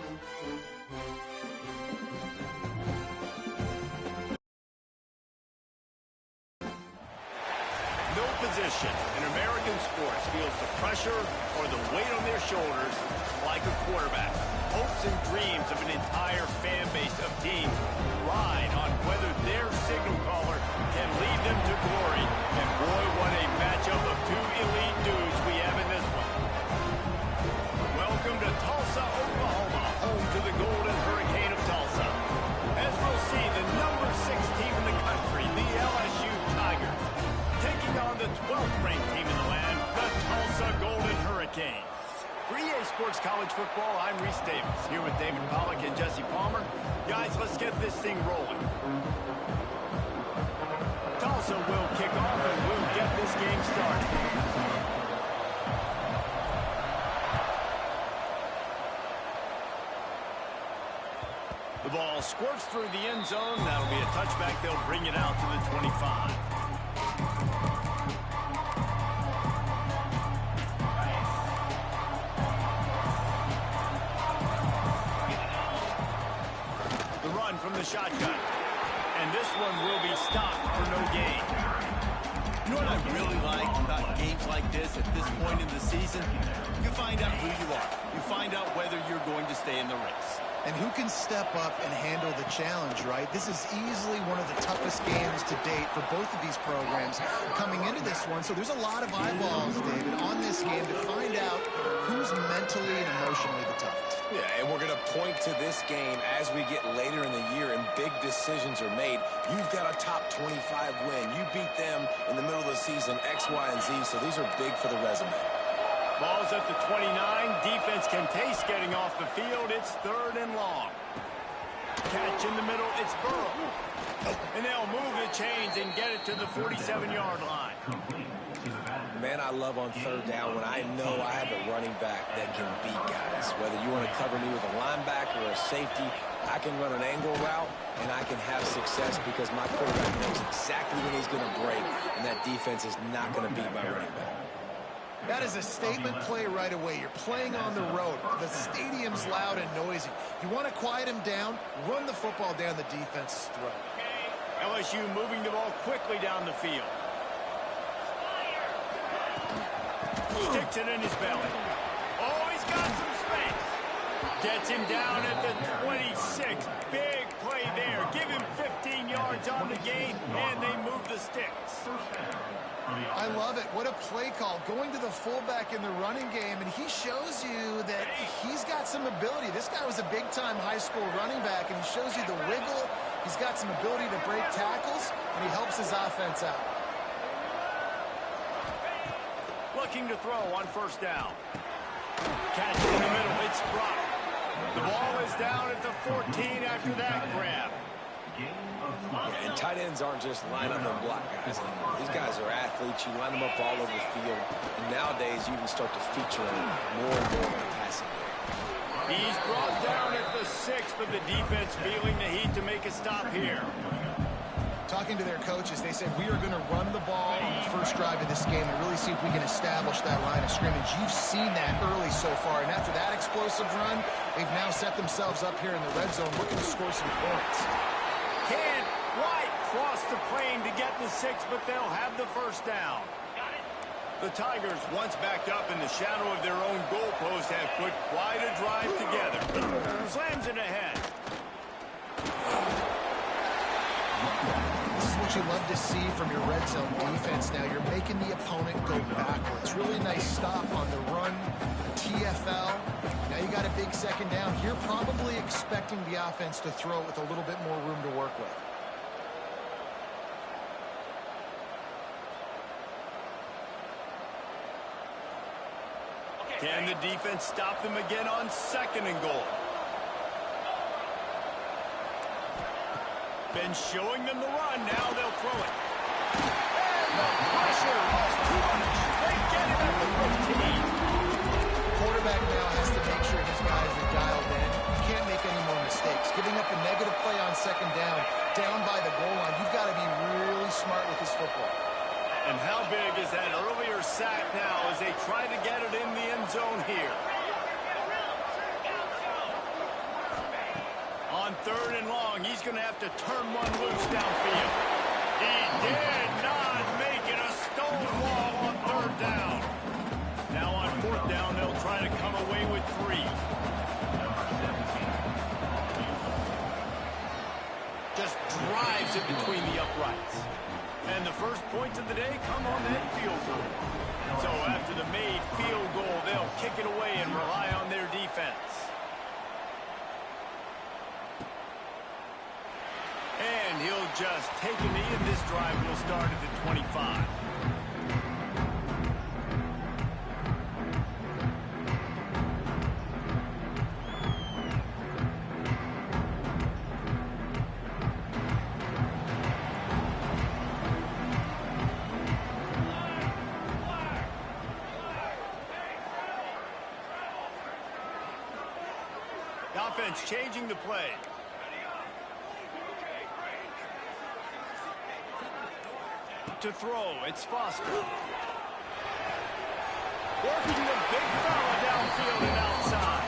No position in American sports feels the pressure or the weight on their shoulders like a quarterback. Hopes and dreams of an entire fan base of teams ride on whether their signal caller can lead them to glory. And boy, what a matchup of two elite dudes we have in this one. Welcome to Tulsa, Oklahoma, home to the Golden Hurricane of Tulsa. As we'll see, the number 6 team in the country, the LSU Tigers, taking on the 12th ranked team in the land, the Tulsa Golden Hurricane. For EA Sports College Football, I'm Reese Davis, here with David Pollack and Jesse Palmer. Guys, let's get this thing rolling. Tulsa will kick off and we'll get this game started. The ball squirts through the end zone. That'll be a touchback. They'll bring it out to the 25. From the shotgun. And this one will be stopped for no gain. You know what I really like about games like this at this point in the season? You find out who you are. You find out whether you're going to stay in the race. And who can step up and handle the challenge, right? This is easily one of the toughest games to date for both of these programs coming into this one. So there's a lot of eyeballs, David, on this game to find out who's mentally and emotionally the toughest. Yeah, and we're going to point to this game as we get later in the year and big decisions are made. You've got a top 25 win. You beat them in the middle of the season, X, Y, and Z, so these are big for the resume. Ball's at the 29. Defense can taste getting off the field. It's 3rd and long. Catch in the middle. It's Burrow. And they'll move the chains and get it to the 47-yard line. Man, I love on 3rd down when I know I have a running back that can beat guys. Whether you want to cover me with a linebacker or a safety, I can run an angle route, and I can have success because my quarterback knows exactly when he's going to break, and that defense is not going to beat my running back. That is a statement play right away. You're playing on the road. The stadium's loud and noisy. You want to quiet him down, run the football down the defense's throat. LSU moving the ball quickly down the field. Sticks it in his belly. Oh, he's got some space. Gets him down at the 26. Big play there. Give him 15 yards on the gain, and they move the sticks. I love it. What a play call. Going to the fullback in the running game, and he shows you that he's got some ability. This guy was a big-time high school running back, and he shows you the wiggle. He's got some ability to break tackles, and he helps his offense out. Looking to throw on 1st down. Catch in the middle. It's dropped. The ball is down at the 14 after that grab. Yeah, and tight ends aren't just line up and block guys anymore. These guys are athletes. You line them up all over the field. And nowadays, you can start to feature them more and more in the passing game. He's brought down at the 6, but the defense feeling the heat to make a stop here. Talking to their coaches, they said, we are going to run the ball on the first drive of this game and really see if we can establish that line of scrimmage. You've seen that early so far, and after that explosive run, they've now set themselves up here in the red zone looking to score some points. Can't quite cross the plane to get the 6, but they'll have the 1st down. The Tigers, once backed up in the shadow of their own goalpost, have put quite a drive together. Slams it ahead. This is what you love to see from your red zone defense now. You're making the opponent go backwards. Really nice stop on the run, TFL. Now you got a big 2nd down. You're probably expecting the offense to throw with a little bit more room to work with. Can the defense stop them again on 2nd and goal? Been showing them the run. Now they'll throw it. And the pressure was too much. They get it at the 15. Quarterback now has to make sure his guys are dialed in. You can't make any more mistakes. Giving up a negative play on 2nd down by the goal line. You've got to be really smart with this football. And how big is that earlier sack now as they try to get it in the end zone here? 3rd and long. He's going to have to turn one loose downfield. He did not make it a stone wall on 3rd down. Now on 4th down, they'll try to come away with 3. Just drives it between the uprights. And the first points of the day come on that field goal. So after the made field goal, they'll kick it away and rely on their defense. And he'll just take a knee, and this drive will start at the 25. Offense changing the play. To throw, it's Foster. Working the big fella downfield and outside.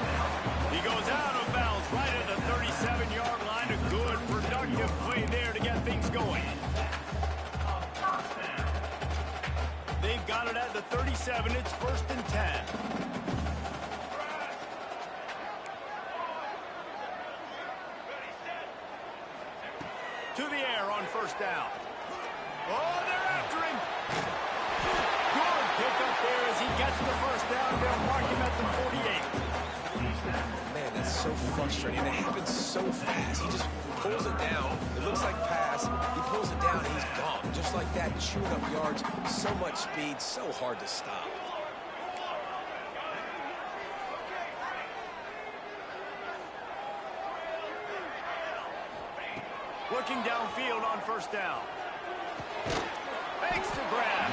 He goes out of bounds right at the 37-yard line. A good, productive play there to get things going. They've got it at the 37. It's 1st and 10. To the air on 1st down. Oh, they're after him. Good pick up there as he gets the 1st down. They'll mark him at the 48. Man, that's so frustrating. It happens so fast. He just pulls it down. It looks like pass. He pulls it down, and he's gone. Just like that, chewing up yards. So much speed, so hard to stop. Looking downfield on 1st down. Makes the grab.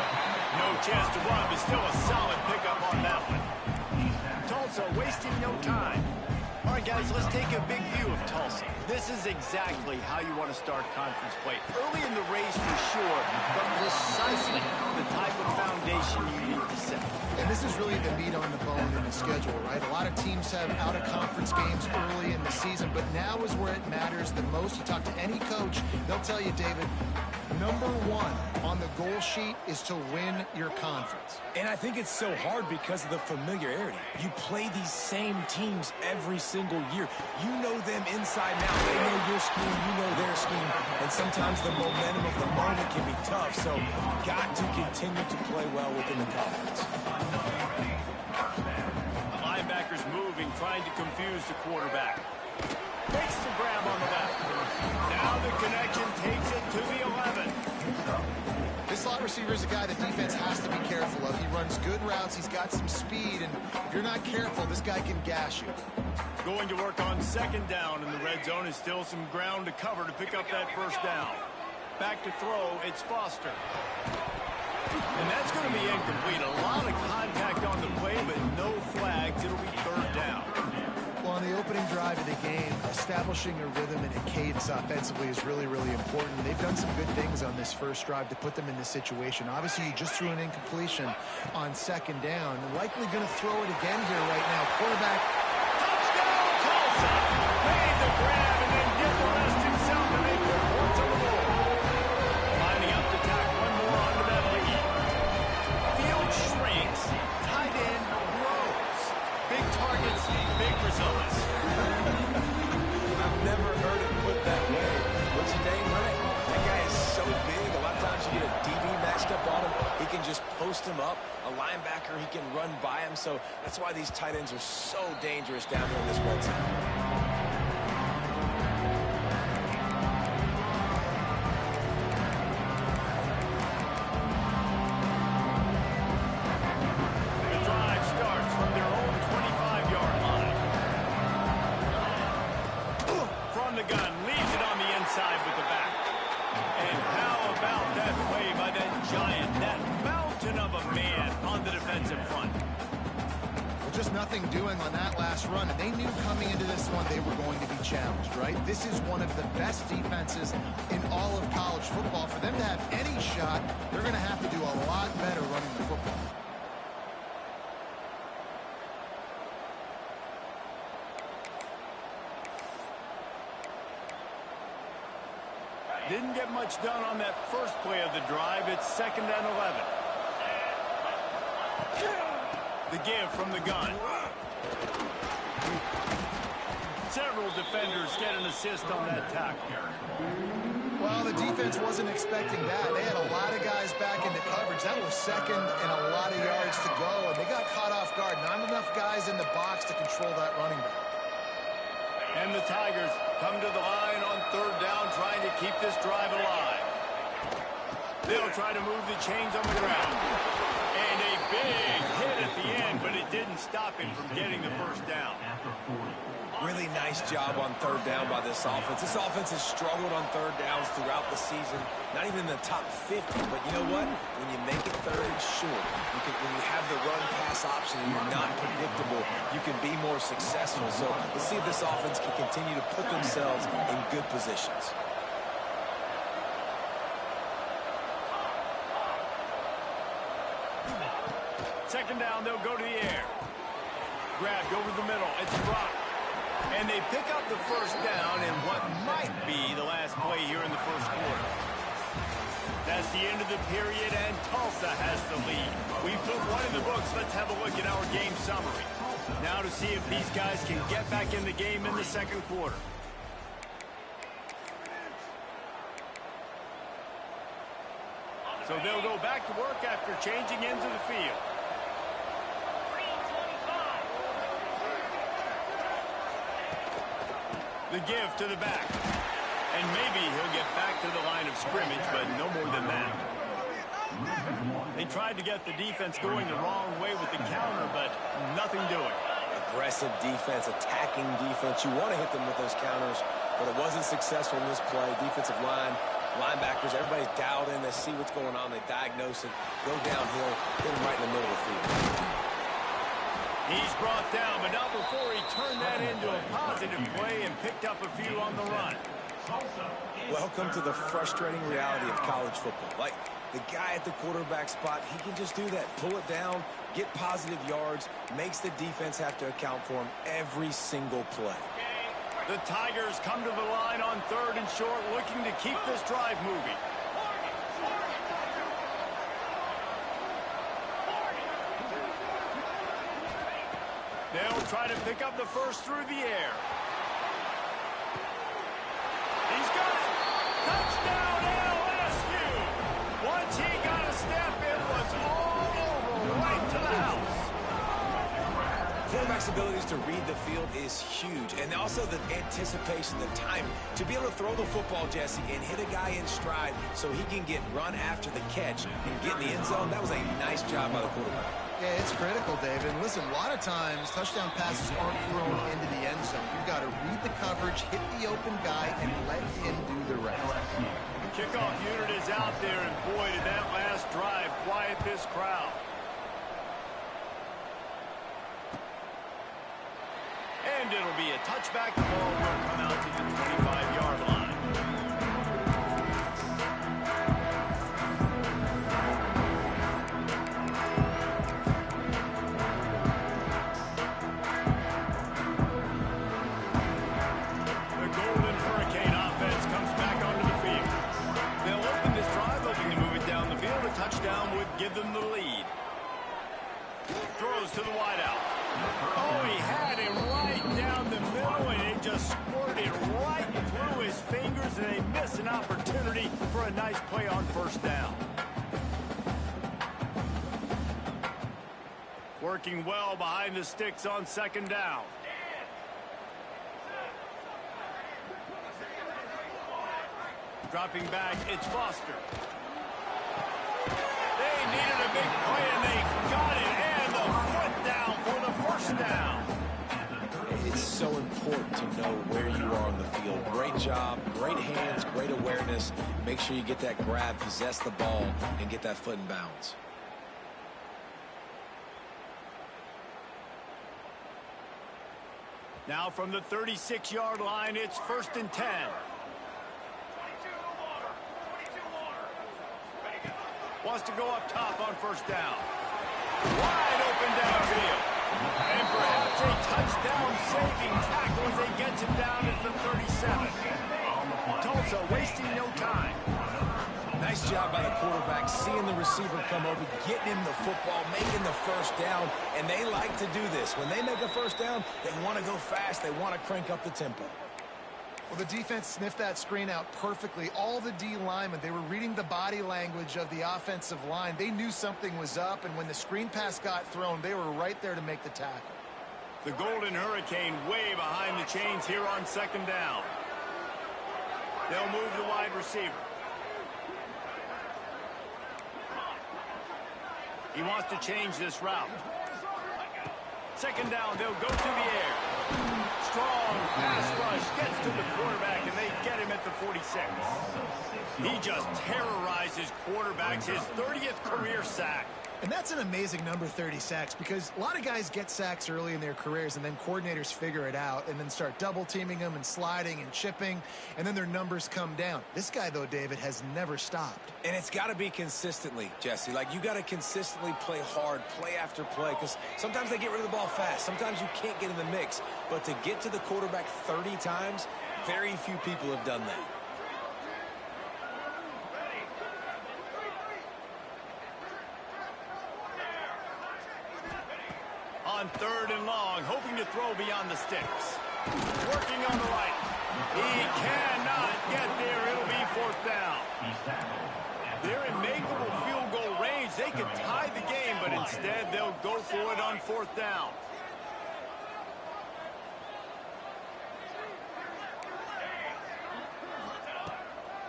No chance to run, but still a solid pickup on that one. Tulsa wasting no time. All right, guys, let's take a big view of Tulsa. This is exactly how you want to start conference play. Early in the race for sure, but precisely the type of foundation you need to set. And this is really the meat on the bone in the schedule, right? A lot of teams have out-of-conference games early in the season, but now is where it matters the most. You talk to any coach, they'll tell you, David, number 1 on the goal sheet is to win your conference. And I think it's so hard because of the familiarity. You play these same teams every single year. You know them inside and out. They know your scheme, you know their scheme. And sometimes the momentum of the moment can be tough. So you've got to continue to play well within the conference. The linebacker's moving, trying to confuse the quarterback. Makes the grab on the left. Now the connection takes it to the 11. This slot receiver is a guy the defense has to be careful of. He runs good routes. He's got some speed, and if you're not careful, this guy can gash you. Going to work on 2nd down in the red zone is still some ground to cover to pick up that 1st down. Back to throw, it's Foster. And that's going to be incomplete. A lot of contact on the play, but no flags. It'll be 3rd down. Well, on the opening drive of the game, establishing a rhythm and a cadence offensively is really, really important. They've done some good things on this first drive to put them in this situation. Obviously, you just threw an incompletion on 2nd down. Likely going to throw it again here right now. Quarterback. Touchdown, Tulsa! Made the grab and then did the rest himself to make good points on the board. Lining up to tack one more onto that lead. Field shrinks. Tight end grows. Big targets, big results. I've never heard it put that way. But you're dang right. That guy is so big. A lot of times you get a DB matched up on him. He can just post him up. A linebacker, he can run by him. So that's why these tight ends are so dangerous down there in this red zone. Nothing doing on that last run, and they knew coming into this one they were going to be challenged, right? This is one of the best defenses in all of college football. For them to have any shot, they're going to have to do a lot better running the football. Didn't get much done on that first play of the drive. It's 2nd and 11. The give from the gun. Several defenders get an assist on that tackle. Well, the defense wasn't expecting that. They had a lot of guys back into coverage. That was 2nd and a lot of yards to go, and they got caught off guard. Not enough guys in the box to control that running back. And the Tigers come to the line on 3rd down, trying to keep this drive alive. They'll try to move the chains on the ground. And a big hit at the end, but it didn't stop him from getting the first down. Really nice job on 3rd down by this offense. This offense has struggled on 3rd downs throughout the season. Not even in the top 50, but you know what? When you make it 3rd and short, when you have the run-pass option and you're not predictable, you can be more successful. So let's see if this offense can continue to put themselves in good positions. 2nd down, they'll go to the air. Grabbed over the middle. It's dropped. And they pick up the first down in what might be the last play here in the first quarter. That's the end of the period, and Tulsa has the lead. We put one in the books. Let's have a look at our game summary. Now to see if these guys can get back in the game in the second quarter. So they'll go back to work after changing into the field. The give to the back. And maybe he'll get back to the line of scrimmage, but no more than that. They tried to get the defense going the wrong way with the counter, but nothing doing. Aggressive defense, attacking defense. You want to hit them with those counters, but it wasn't successful in this play. Defensive line, linebackers, everybody's dialed in. They see what's going on. They diagnose it, go downhill, hit them right in the middle of the field. He's brought down, but not before he turned that into a positive play and picked up a few on the run. Welcome to the frustrating reality of college football. Like, the guy at the quarterback spot, he can just do that. Pull it down, get positive yards, makes the defense have to account for him every single play. The Tigers come to the line on 3rd and short, looking to keep this drive moving. They'll try to pick up the first through the air. He's got it. Touchdown, LSU. Once he got a step, it was all over, right to the house. Quarterback's abilities to read the field is huge, and also the anticipation, the time to be able to throw the football, Jesse, and hit a guy in stride so he can get run after the catch and get in the end zone. That was a nice job by the quarterback. Yeah, it's critical, David. And listen, a lot of times touchdown passes aren't thrown into the end zone. You've got to read the coverage, hit the open guy, and let him do the rest. The kickoff unit is out there, and boy, did that last drive quiet this crowd. And it'll be a touchback. The ball will come out to the 25-yard line. The Golden Hurricane offense comes back onto the field. They'll open this drive, looking to move it down the field. A touchdown would give them the lead. Throws to the wideout. Oh, he had him right down the middle, and it just squirted right through his fingers, and they miss an opportunity for a nice play on first down. Working well behind the sticks on 2nd down. Dropping back, it's Foster. They needed a big play, and they got it, and the foot down for the first down. It's so important to know where you are on the field. Great job, great hands, great awareness. Make sure you get that grab, possess the ball, and get that foot in bounds. Now from the 36-yard line, it's 1st and 10. Wants to go up top on first down. Wide open downfield. And perhaps a touchdown-saving tackle as they get him down at the 37. Tulsa wasting no time. Nice job by the quarterback, seeing the receiver come over, getting him the football, making the first down, and they like to do this. When they make a first down, they want to go fast. They want to crank up the tempo. Well, the defense sniffed that screen out perfectly. All the D linemen, they were reading the body language of the offensive line. They knew something was up, and when the screen pass got thrown, they were right there to make the tackle. The Golden Hurricane way behind the chains here on second down. They'll move the wide receiver. He wants to change this route. Second down, they'll go to the air. Strong pass rush gets to the quarterback, and they get him at the 46. He just terrorizes quarterbacks, his 30th career sack. And that's an amazing number, 30 sacks, because a lot of guys get sacks early in their careers, and then coordinators figure it out and then start double-teaming them and sliding and chipping, and then their numbers come down. This guy, though, David, has never stopped. And it's got to be consistently, Jesse. Like, you got to consistently play hard, play after play, because sometimes they get rid of the ball fast. Sometimes you can't get in the mix. But to get to the quarterback 30 times, very few people have done that. On third and long, hoping to throw beyond the sticks. Working on the right. He cannot get there. It'll be fourth down. They're in makeable field goal range. They could tie the game, but instead they'll go for it on fourth down.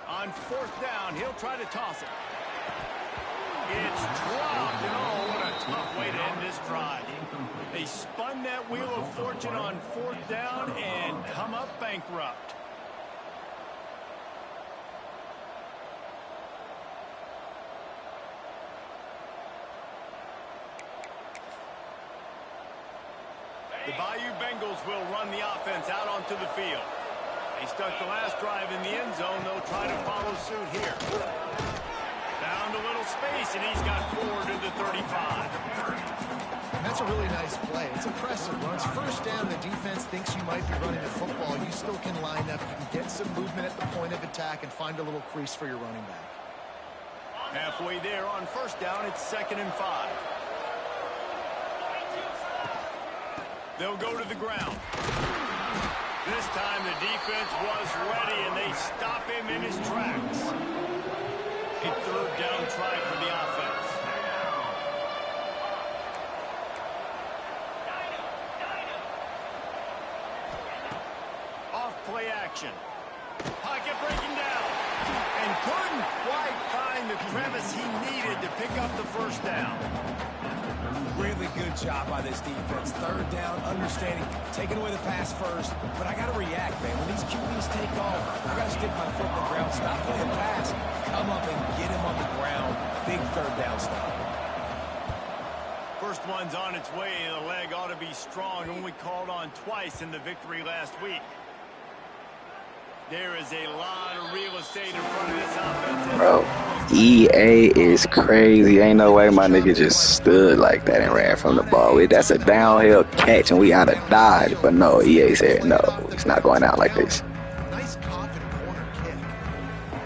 On fourth down, he'll try to toss it. It's dropped, and oh, what a tough way to end this drive. They spun that wheel of fortune on fourth down and come up bankrupt. The Bayou Bengals will run the offense out onto the field. They stuck the last drive in the end zone. They'll try to follow suit here. Found a little space, and he's got forward to the 35. And that's a really nice play. It's impressive. Runs first down, the defense thinks you might be running the football. You still can line up. You can get some movement at the point of attack and find a little crease for your running back. Halfway there on first down, it's 2nd and 5. They'll go to the ground. This time the defense was ready, and they stop him in his tracks. A third down try for the offense. Off play action. Pocket breaking down. And couldn't quite find the crevice he needed to pick up the first down. Really good job by this defense. Third down, understanding, taking away the pass first. But I got to react, man. When these QBs take off, I got to stick my foot in the ground, stop playing pass, come up and get him on the ground. Big third down stop. First one's on its way. The leg ought to be strong. Only called on twice in the victory last week. There is a lot of real estate in front of this offense. Bro, EA is crazy. Ain't no way my nigga just stood like that and ran from the ball. That's a downhill catch and we out of dodge. But no, EA said no, it's not going out like this. Nice confident corner kick.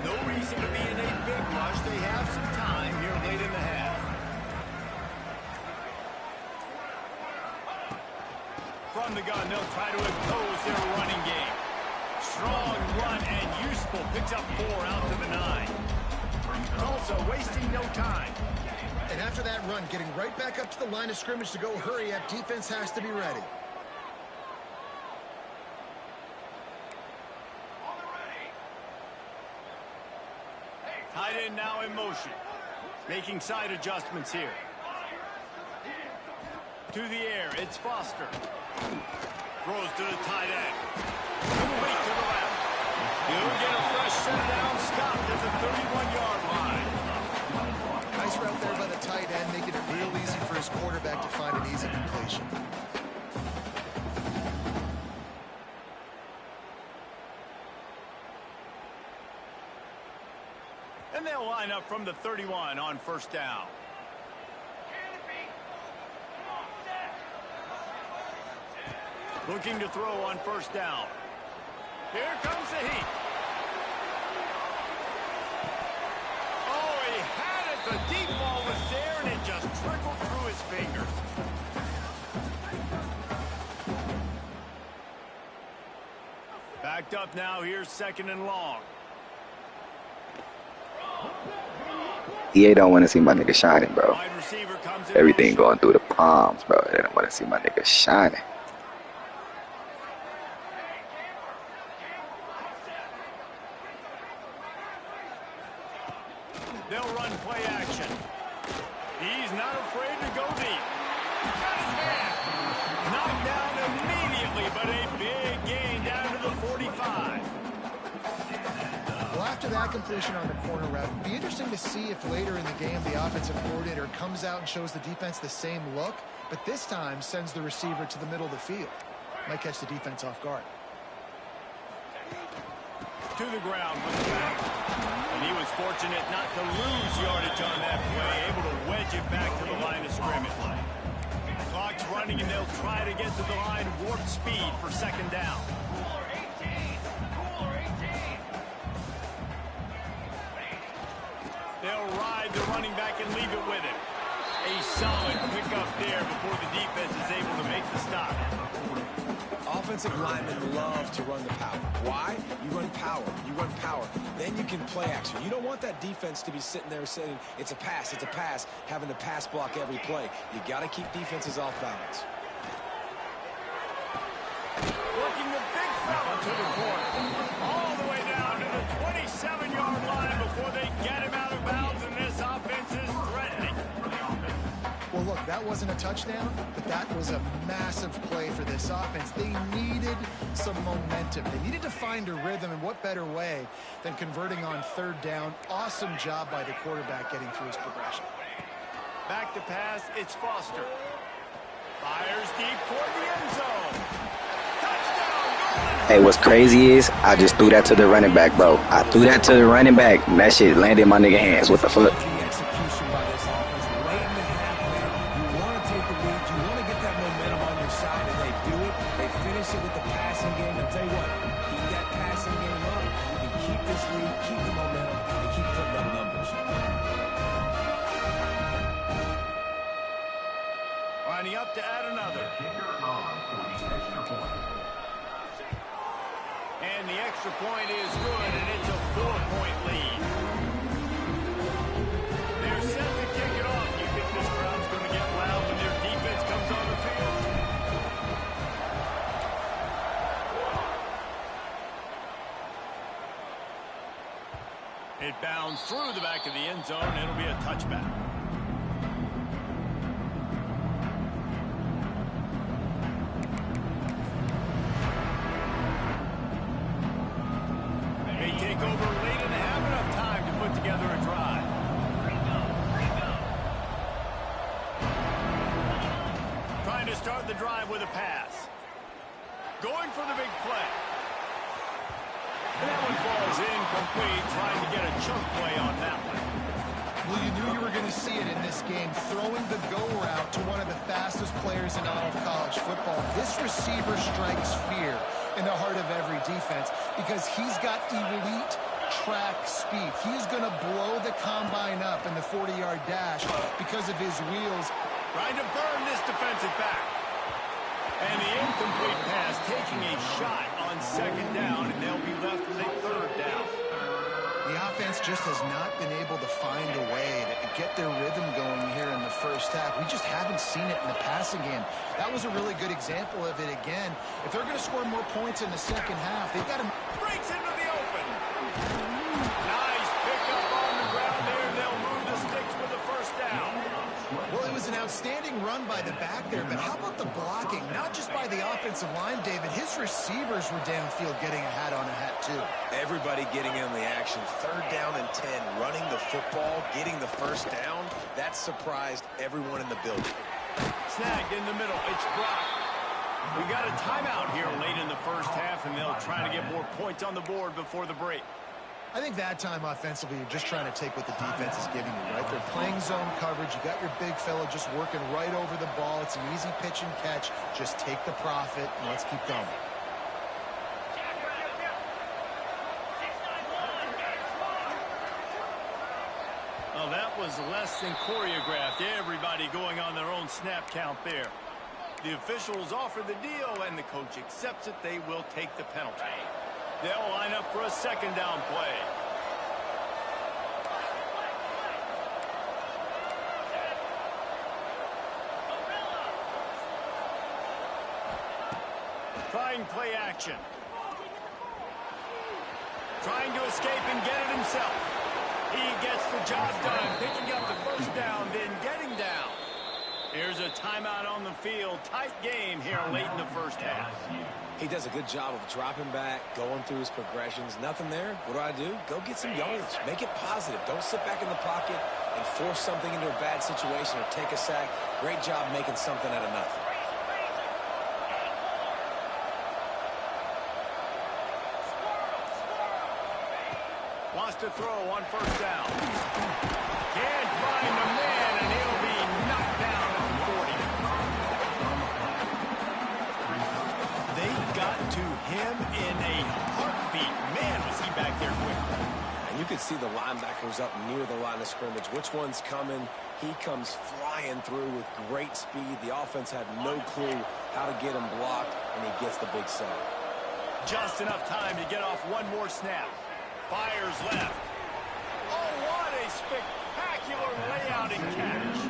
No reason to be in a big rush. They have some time here late in the half. From the gun, they'll try to impose their running game. Strong run and useful. Picks up 4 out to the 9. Tulsa wasting no time. And after that run, getting right back up to the line of scrimmage to go hurry up, defense has to be ready. Tight end now in motion. Making side adjustments here. To the air, it's Foster. Throws to the tight end. Complete to the left. He'll get a fresh set down, stopped at the 31-yard line. Nice route there by the tight end, making it real easy for his quarterback to find an easy completion. And they'll line up from the 31 on first down. Looking to throw on first down. Here comes the heat. The deep ball was there, and it just trickled through his fingers. Backed up now. Here's 2nd and long. EA don't want to see my nigga shining, bro. Wide receiver comes in Everything motion. going through the palms, bro. They don't want to see my nigga shining. They'll run play action. He's not afraid to go deep. Got his hand. Knocked down immediately, but a big gain down to the 45. Well, after that completion on the corner route, it'd be interesting to see if later in the game the offensive coordinator comes out and shows the defense the same look, but this time sends the receiver to the middle of the field. Might catch the defense off guard. To the ground with the back. And he was fortunate not to lose yardage on that play, able to wedge it back to the line of scrimmage. Clock's running, and they'll try to get to the line warp speed for 2nd down. They'll ride the running back and leave it with him. A solid pickup there before the defense is able to make the stop. Offensive linemen love to run the power. Why? You run power. You run power. Then you can play action. You don't want that defense to be sitting there saying, it's a pass, having to pass block every play. You got to keep defenses off balance. Working the big fella to the corner. All the way down to the 27-yard line before they get him out of bounds, and this offense is threatening. Well, look, that wasn't a touchdown, but that was a massive play for this offense. They needed some momentum. They needed to find a rhythm, and what better way than converting on 3rd down. Awesome job by the quarterback getting through his progression. Back to pass, it's Foster. Fires deep toward the end zone. Touchdown! Hey, what's crazy is I just threw that to the running back, bro. I threw that to the running back, and that shit landed in my nigga hands. What the fuck? Execution by this offense. Late in the half, man. You want to take the lead. You want to get that momentum on your side, and they do it. They finish it with the passing game. And tell you what, keep that passing game up. You can keep this lead, keep the momentum, and keep putting up numbers. Lining up to add another. And the extra point is good, and it's a 4-point lead. They're set to kick it off. You think this crowd's going to get loud when their defense comes on the field? It bounds through the back of the end zone. It'll be a touchback. They take over late and have enough time to put together a drive. Trying to start the drive with a pass. Going for the big play. And that one falls incomplete, trying to get a chunk play on that one. Well, you knew you were going to see it in this game, throwing the go route to one of the fastest players in all of college football. This receiver strikes fear in the heart of every defense because he's got elite track speed. He's going to blow the combine up in the 40-yard dash because of his wheels. Trying to burn this defensive back. And the incomplete pass taking a shot on 2nd down, and they'll be left with a 3rd down. The offense just has not been able to find a way to get their rhythm going here in the first half. We just haven't seen it in the passing game. That was a really good example of it again. If they're going to score more points in the second half, they've got to... Breaks into the open. Nice pickup on the ground there. They'll move the sticks with a 1st down. Well, it was an outstanding run by the back there, but how about the blocking? Not just by the offensive line, David. His receivers were downfield getting a hat on a hat, too. Everybody getting in the action. 3rd down and 10, running the football, getting the 1st down. That surprised everyone in the building. Snagged in the middle. It's Brock. We got a timeout here late in the first half, and they'll try to get more points on the board before the break. I think that time offensively, you're just trying to take what the defense is giving you, right? They're playing zone coverage. You got your big fella just working right over the ball. It's an easy pitch and catch. Just take the profit, and let's keep going. Well, that That was less than choreographed. Everybody going on their own snap count there. The officials offer the deal, and the coach accepts it. They will take the penalty. They'll line up for a second down play. Trying play action. Trying to escape and get it himself. He gets the job done, picking up the first down, then getting down. Here's a timeout on the field. Tight game here late in the first half. He does a good job of dropping back, going through his progressions. Nothing there. What do? Go get some yards. Make it positive. Don't sit back in the pocket and force something into a bad situation or take a sack. Great job making something out of nothing. Wants to throw on first down. Can't find the man, and he'll be knocked down at the 40. They got to him in a heartbeat. Man, was he back there quick. And you could see the linebackers up near the line of scrimmage. Which one's coming? He comes flying through with great speed. The offense had no clue how to get him blocked, and he gets the big sack. Just enough time to get off one more snap. Fires left. Oh, what a spectacular layout and catch.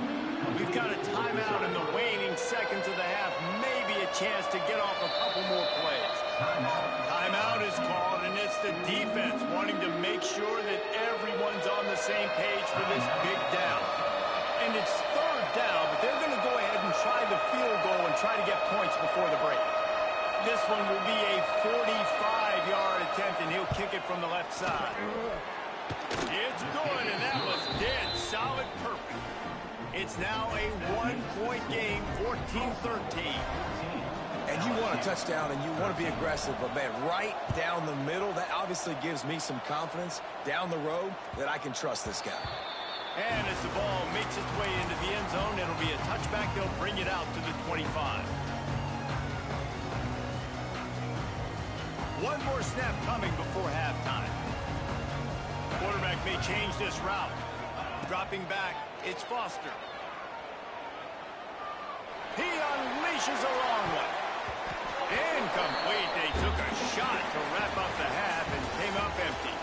We've got a timeout in the waning seconds of the half. Maybe a chance to get off a couple more plays. Timeout is called, and it's the defense wanting to make sure that everyone's on the same page for this big down. And it's third down, but they're going to go ahead and try the field goal and try to get points before the break. This one will be a 45-yard attempt, and he'll kick it from the left side. It's good, and that was dead solid perfect. It's now a one-point game, 14-13. And you want a touchdown, and you want to be aggressive, but, man, right down the middle, that obviously gives me some confidence down the road that I can trust this guy. And as the ball makes its way into the end zone, it'll be a touchback. They'll bring it out to the 25. One more snap coming before halftime. Quarterback may change this route. Dropping back, it's Foster. He unleashes a long one. Incomplete. They took a shot to wrap up the half and came up empty.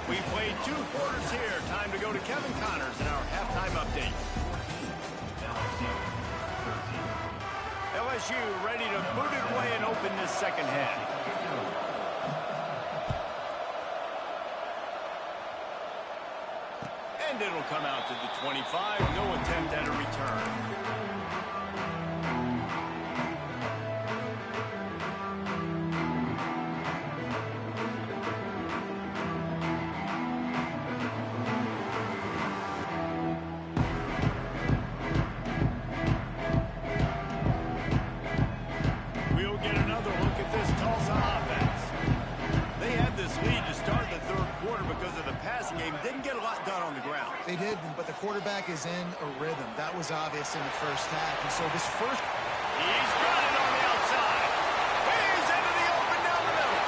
We played 2 quarters here. Time to go to Kevin Connors in our halftime update. LSU ready to boot it away and open this second half. And it'll come out to the 25. No attempt at a return. We'll get another look at this Tulsa offense. They had this lead to start the third quarter because of the passing game. Didn't get a lot done on the ground. They did, but the quarterback is in a rhythm. That was obvious in the first half. And so this first... He's got it on the outside. He's into the open down the middle.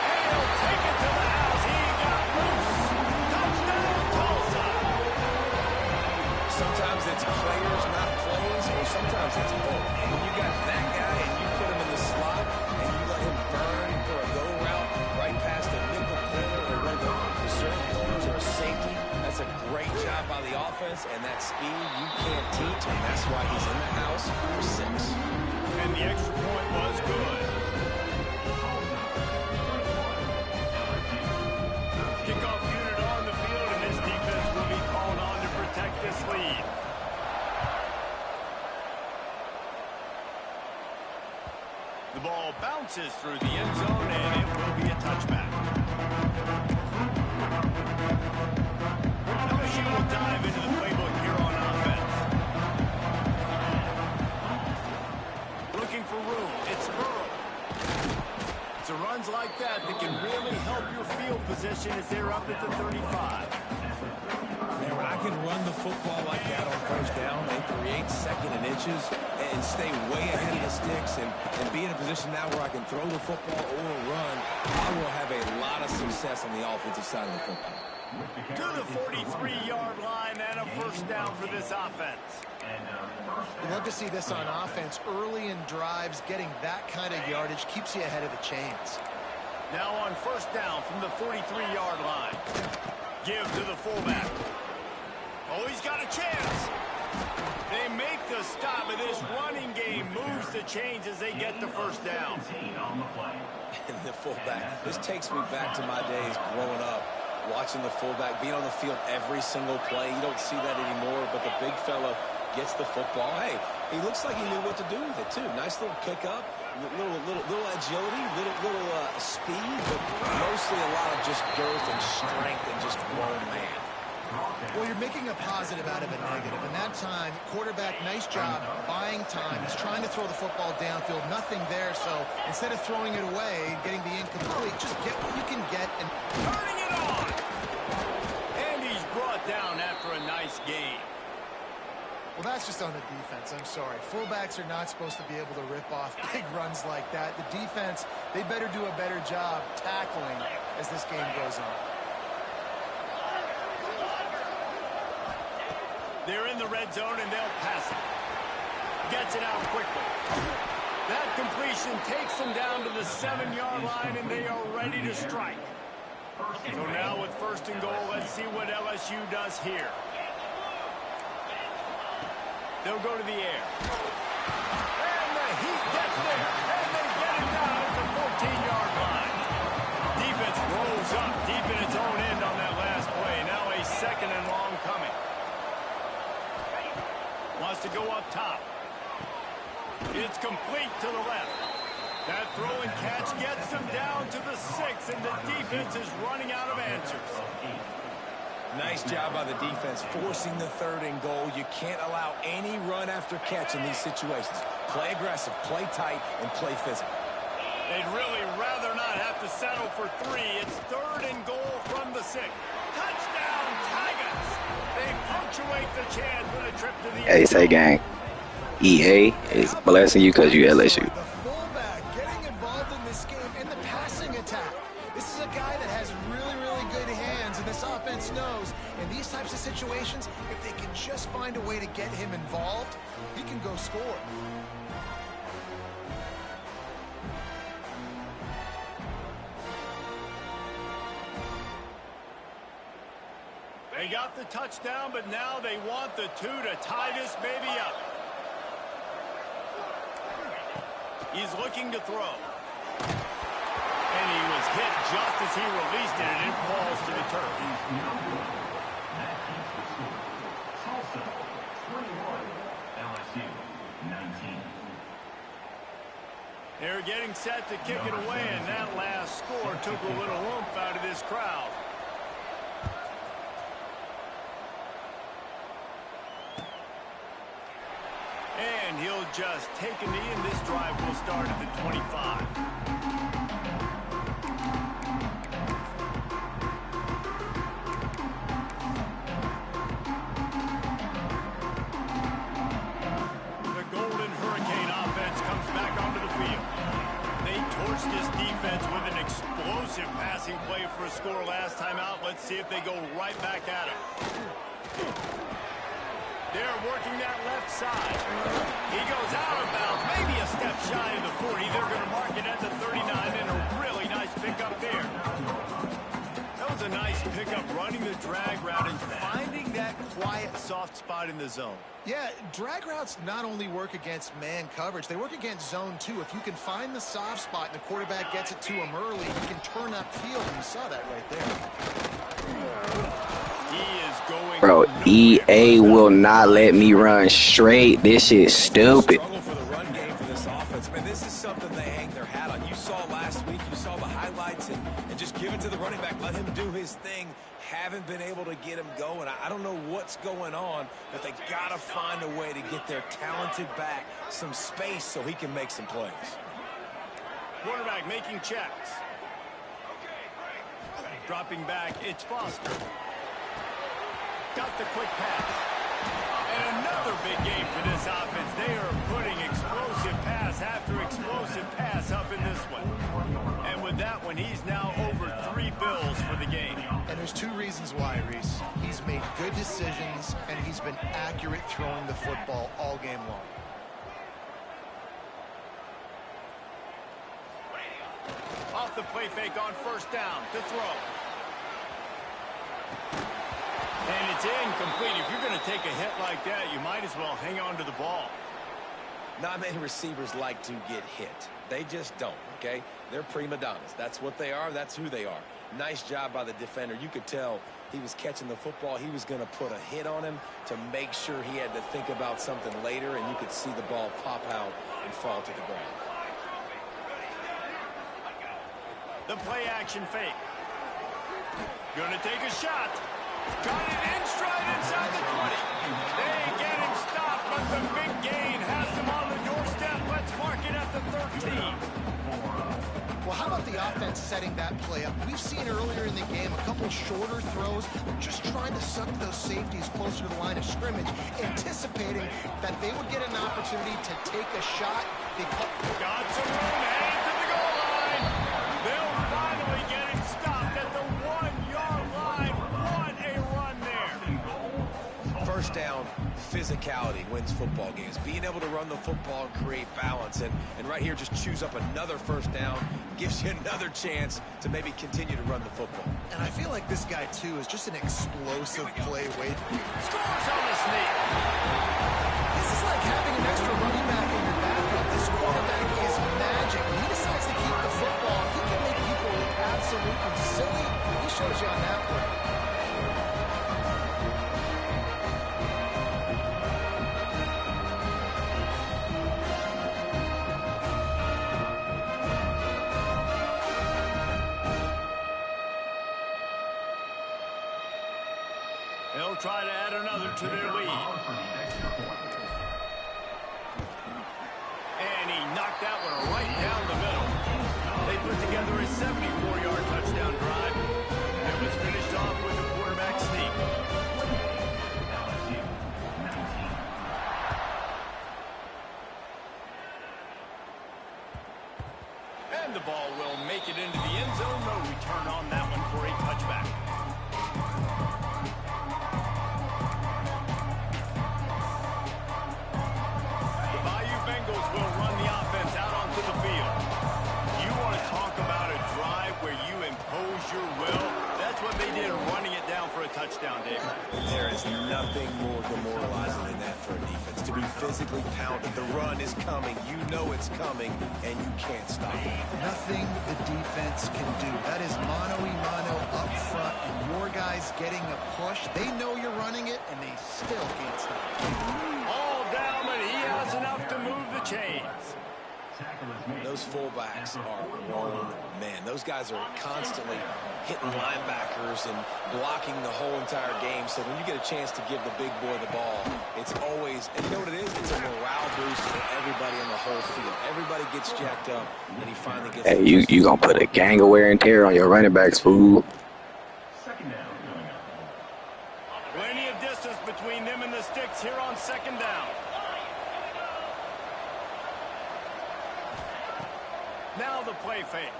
And he'll take it to the house. He got loose. Touchdown, Tulsa. Sometimes it's players, not plays, or sometimes it's both. And when you got that guy and you put him in the slot and you let him burn for a go route right past the nickel corner or one of the reserve corners or a safety, that's a great job by the offense, and that speed you can't teach, and that's why he's in the house for 6. And the extra point was good. Kickoff unit on the field, and this defense will be called on to protect this lead. The ball bounces through the end zone, and it will be a touchback. LSU will dive into the playbook here on offense. Looking for room. It's Burrow. It's a runs like that can really help your field position as they're up at the 35. Man, when I can run the football like that on first down and create second and inches and stay way ahead of the sticks and be in a position now where I can throw the football or run, I will have a lot of success on the offensive side of the football. To the 43-yard line and a first down for this offense. You love to see this on offense. Early in drives, getting that kind of yardage keeps you ahead of the chains. Now on first down from the 43-yard line. Give to the fullback. Oh, he's got a chance. They make the stop, and this running game moves the chains as they get the first down. And the fullback. This takes me back to my days growing up, watching the fullback being on the field every single play. You don't see that anymore, but the big fella gets the football. Hey, he looks like he knew what to do with it, too. Nice little pickup, little agility, little speed, but mostly a lot of just girth and strength and just grown man. Well, you're making a positive out of a negative. And that time, quarterback, nice job buying time. He's trying to throw the football downfield. Nothing there, so instead of throwing it away, getting the incomplete, just get what you can get and turning it on. And he's brought down after a nice game. Well, that's just on the defense. I'm sorry. Fullbacks are not supposed to be able to rip off big runs like that. The defense, they better do a better job tackling as this game goes on. They're in the red zone, and they'll pass it. Gets it out quickly. That completion takes them down to the 7-yard line, and they are ready to strike. So now with first and goal, let's see what LSU does here. They'll go to the air. And the heat gets there. And they get it down at the 14-yard line. Defense rolls up deep in its own end on that last play. Now a second and long coming. Wants to go up top. It's complete to the left. That throw and catch gets them down to the 6, and the defense is running out of answers. Nice job by the defense forcing the third and goal. You can't allow any run after catch in these situations. Play aggressive, play tight, and play physical. They'd really rather not have to settle for 3. It's third and goal from the 6. Touchdown, Tigers! They punctuate the chance with a trip to the end. Hey, say gang, EA is blessing you because you LSU. The fullback getting involved in this game in the passing attack. This is a guy that has really, really good hands, and this offense knows in these types of situations, if they can just find a way to get him involved, he can go score. They got the touchdown, but now they want the 2 to tie this baby up. He's looking to throw. And he was hit just as he released it, and it falls to the turf. They're getting set to kick it away, and that last score took a little oomph out of this crowd. And he'll just take a knee, and this drive will start at the 25. The Golden Hurricane offense comes back onto the field. They torched this defense with an explosive passing play for a score last time out. Let's see if they go right back at it. They're working that left side. He goes out of bounds, maybe a step shy of the 40. They're going to mark it at the 39, and a really nice pickup there. That was a nice pickup, running the drag route and finding that quiet, soft spot in the zone. Yeah, drag routes not only work against man coverage, they work against zone too. If you can find the soft spot and the quarterback gets it to him early, he can turn upfield, and you saw that right there. Bro, EA will not let me run straight. This shit's stupid. Struggle for the run game for this offense. Man, this is something they hang their hat on. You saw last week, you saw the highlights, and just give it to the running back. Let him do his thing. Haven't been able to get him going. I don't know what's going on, but they got to find a way to get their talented back some space so he can make some plays. Quarterback making checks. Dropping back, it's Foster. Got the quick pass. And another big game for this offense. They are putting explosive pass after explosive pass up in this one. And with that one, he's now over 3 bills for the game. And there's 2 Two reasons why, Reese. He's made good decisions, and he's been accurate throwing the football all game long. Off the play fake on first down to throw. And it's incomplete. If you're going to take a hit like that, you might as well hang on to the ball. Not many receivers like to get hit. They just don't, okay? They're prima donnas. That's what they are. That's who they are. Nice job by the defender. You could tell he was catching the football. He was going to put a hit on him to make sure he had to think about something later, and you could see the ball pop out and fall to the ground. The play action fake. Gonna take a shot. Got it in stride inside the 20. They get him stopped, but the big gain has him on the doorstep. Let's mark it at the 13. Well, how about the offense setting that play up? We've seen earlier in the game a couple shorter throws, just trying to suck those safeties closer to the line of scrimmage, anticipating that they would get an opportunity to take a shot. Got some room, headed to the goal line. They'll finally get him stopped at the 1-yard line. What a run there. First down, physicality wins football games. Being able to run the football and create balance. And right here, just choose up another first down. Gives you another chance to maybe continue to run the football. And I feel like this guy, too, is just an explosive play. Scores on the sneak. This is like having an extra running back in your backup. This quarterback is magic. When he decides to keep the football, he can make people look absolutely silly. He shows you on that play. They'll try to add another to their lead. And he knocked that one right down the middle. They put together a 74-yard touchdown drive. It was finished off with a quarterback sneak. And the ball will make it into the end zone. No return on that one for a touchback. Will run the offense out onto the field. You want to talk about a drive where you impose your will? That's what they did, running it down for a touchdown, David. There is nothing more demoralizing than that for a defense. To be physically pounded. The run is coming. You know it's coming, and you can't stop it. Nothing the defense can do. That is mano-a-mano up front, and your guys getting a push. They know you're running it, and they still can't stop it. All down, but he has enough to move the chains. Those fullbacks are grown men. Those guys are constantly hitting linebackers and blocking the whole entire game. So when you get a chance to give the big boy the ball, it's always, and you know what it is? It's a morale boost for everybody in the whole field. Everybody gets jacked up, and he finally gets. Hey, you gonna put a gang of wear and tear on your running backs, fool? Plenty of distance between them and the sticks here on second down. Now the play fake.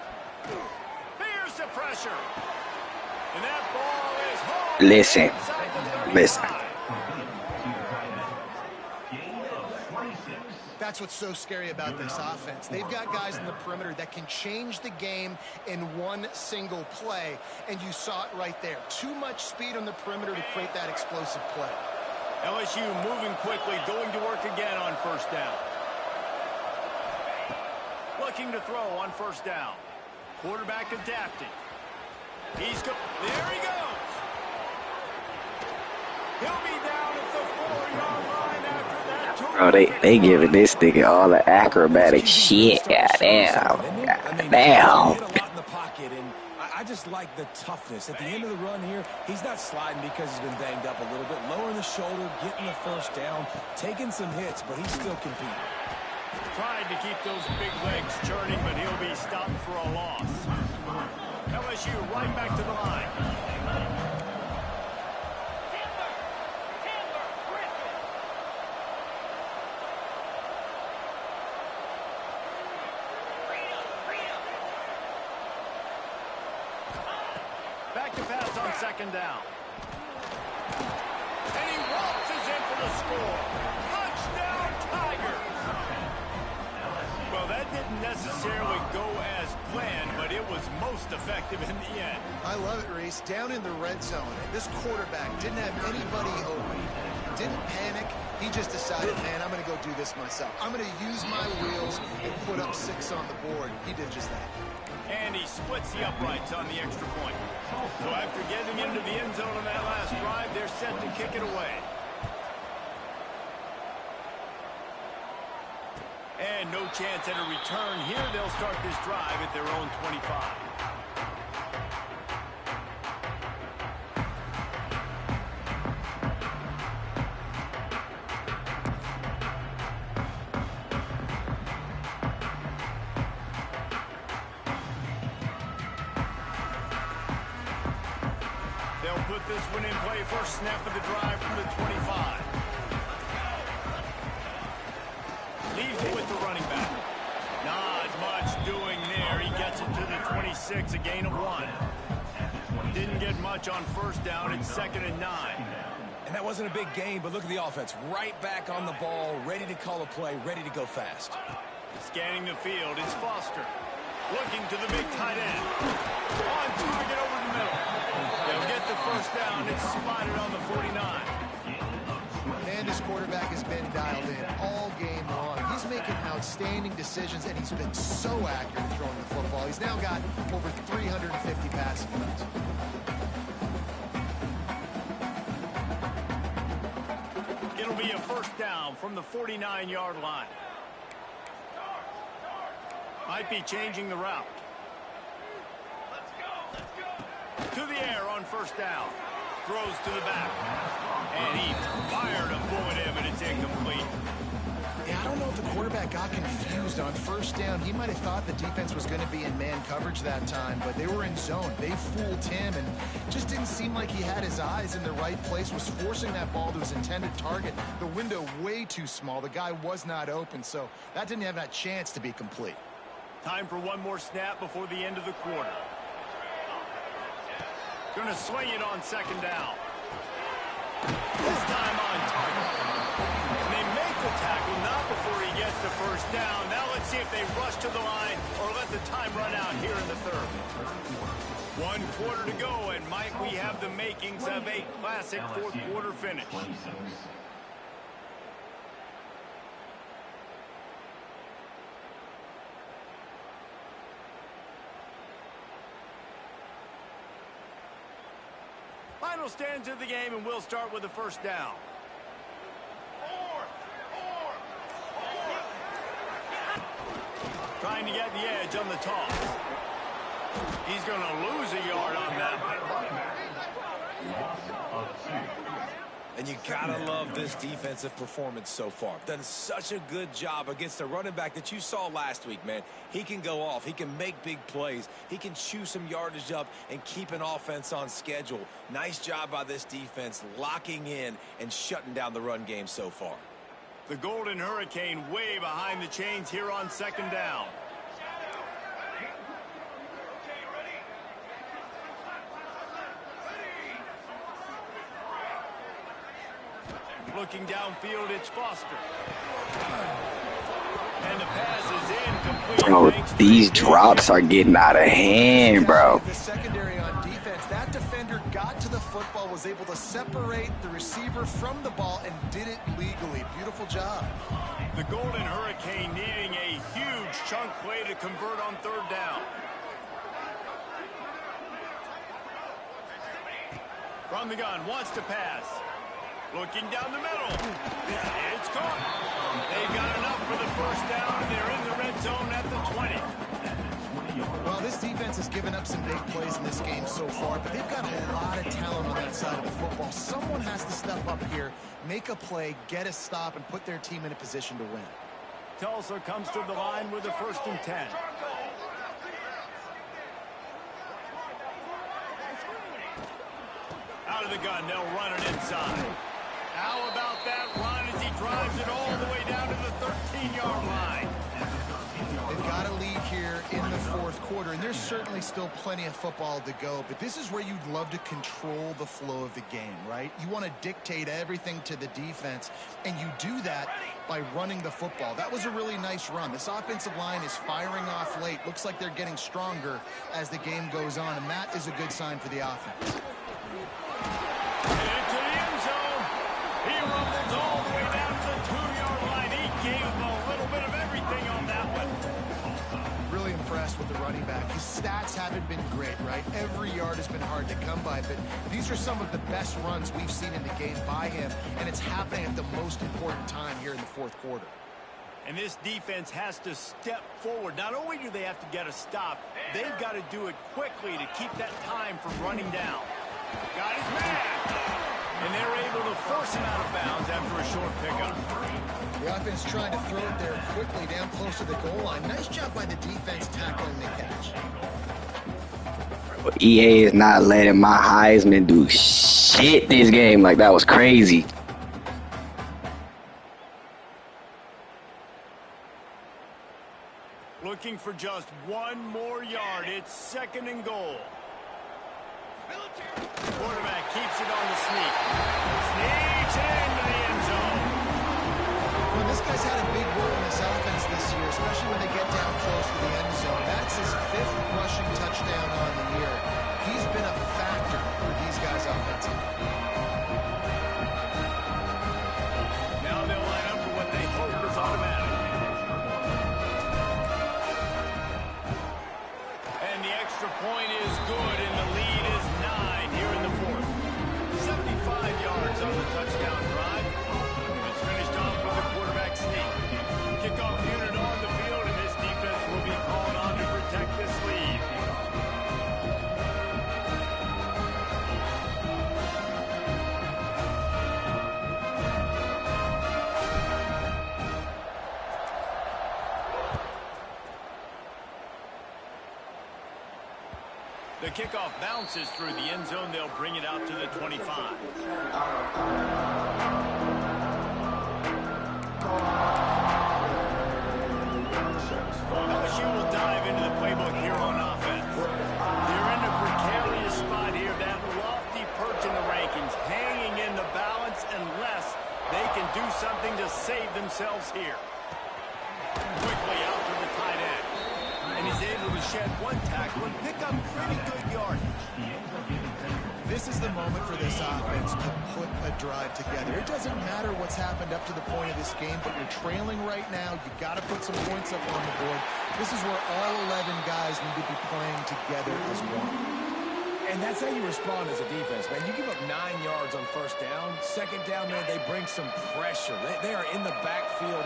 Here's the pressure. And that ball is home. Listen. That's what's so scary about this offense. They've got guys in the perimeter that can change the game in one single play, and you saw it right there. Too much speed on the perimeter to create that explosive play. LSU moving quickly, going to work again on first down. Looking to throw on first down. Quarterback adapting. There he goes. He'll be down at the 4-yard line after that. Bro, they giving this nigga all the acrobatic shit. Goddamn. I just like the toughness. At the end of the run here, he's not sliding because he's been banged up a little bit. Lowering the shoulder, getting the first down, taking some hits, but he's still competing. Tried to keep those big legs churning, but he'll be stopped for a loss. LSU right back to the line. Back to pass on second down. And he waltzes in for the score. Touchdown, Tigers! Well, that didn't necessarily go as planned, but it was most effective in the end. I love it, Reese. Down in the red zone, this quarterback didn't have anybody open. Didn't panic. He just decided, man, I'm going to go do this myself. I'm going to use my wheels and put up 6 on the board. He did just that. And he splits the uprights on the extra point. So after getting into the end zone on that last drive, they're set to kick it away. And no chance at a return here. They'll start this drive at their own 25. They'll put this one in play. First snap of the drive from the 25. Leaves it with the running back. Not much doing there. He gets it to the 26, a gain of 1. Didn't get much on first down. It's 2nd and 9. And that wasn't a big gain, but look at the offense. Right back on the ball, ready to call a play, ready to go fast. Scanning the field, it's Foster. Looking to the big tight end. On target over the middle. They'll get the first down. It's spotted on the 49. Man, this quarterback has been dialed in all game long. He's making outstanding decisions, and he's been so accurate throwing the football. He's now got over 350 passing yards. It'll be a first down from the 49-yard line. Might be changing the route. To the air on first down. Throws to the back. And he fired a bullet him, and it's incomplete. Yeah, I don't know if the quarterback got confused on first down. He might have thought the defense was going to be in man coverage that time, but they were in zone. They fooled him, and just didn't seem like he had his eyes in the right place, was forcing that ball to his intended target. The window way too small. The guy was not open, so that didn't have that chance to be complete. Time for one more snap before the end of the quarter. Going to swing it on second down. This time on target. And they make the tackle, not before he gets the first down. Now let's see if they rush to the line or let the time run out here in the third. 1 quarter to go, and might we have the makings of a classic fourth quarter finish. Final stands of the game, and we'll start with the first down. Trying to get the edge on the toss. He's going to lose a yard on that one. And you gotta love this defensive performance so far. Done such a good job against the running back that you saw last week, man. He can go off. He can make big plays. He can chew some yardage up and keep an offense on schedule. Nice job by this defense locking in and shutting down the run game so far. The Golden Hurricane way behind the chains here on second down. Looking downfield, it's Foster. And the pass is incomplete. Bro, these drops are getting out of hand, bro. The secondary on defense, that defender got to the football, was able to separate the receiver from the ball, and did it legally. Beautiful job. The Golden Hurricane needing a huge chunk play to convert on third down. From the gun, wants to pass. Looking down the middle. It's caught. They've got enough for the first down, and they're in the red zone at the 20. Well, this defense has given up some big plays in this game so far, but they've got a lot of talent on that side of the football. Someone has to step up here, make a play, get a stop, and put their team in a position to win. Tulsa comes to the line with a 1st and 10. Out of the gun, they'll run it inside. How about that run as he drives it all the way down to the 13-yard line? They've got a lead here in the 4th quarter, and there's certainly still plenty of football to go, but this is where you'd love to control the flow of the game, right? You want to dictate everything to the defense, and you do that by running the football. That was a really nice run. This offensive line is firing off late. Looks like they're getting stronger as the game goes on, and that is a good sign for the offense. Into the end zone. He rumbles all the way down to the 2-yard line. He gave him a little bit of everything on that one. Really impressed with the running back. His stats haven't been great, right? Every yard has been hard to come by, but these are some of the best runs we've seen in the game by him, and it's happening at the most important time here in the fourth quarter. And this defense has to step forward. Not only do they have to get a stop, they've got to do it quickly to keep that time from running down. Got his man. And they're able to force him out of bounds after a short pickup. The offense trying to throw it there quickly down close to the goal line. Nice job by the defense tackling the catch. EA is not letting my Heisman do shit this game. Like, that was crazy. Looking for just one more yard. It's 2nd and goal. Quarterback keeps it on the sneak. Sneaks into the end zone. Well, this guy's had a big role in this offense this year, especially when they get down close to the end zone. That's his 5th rushing touchdown on the year. He's been a factor for these guys offensively. Now they'll line up for what they hope is automatic. And the extra point is good, and the lead is 9 here in the 4th. 75 yards on the touchdown drive. It's finished off with the quarterback sneak. Kickoff unit on the field, and this defense will be called on to protect this lead. The kickoff bounces through the end zone. They'll bring it out to the 25. LSU will dive into the playbook here on offense. They're in a precarious spot here. That lofty perch in the rankings, hanging in the balance unless they can do something to save themselves here. Quickly out to the tight end. And he's able to shed one tackle and pick up pretty good yardage. This is the moment for this offense to put a drive together. It doesn't matter what's happened up to the point of this game, but you're trailing right now. You got to put some points up on the board. This is where all 11 guys need to be playing together as one. And that's how you respond as a defense, man. You give up 9 yards on 1st down. 2nd down, man, they bring some pressure. They are in the backfield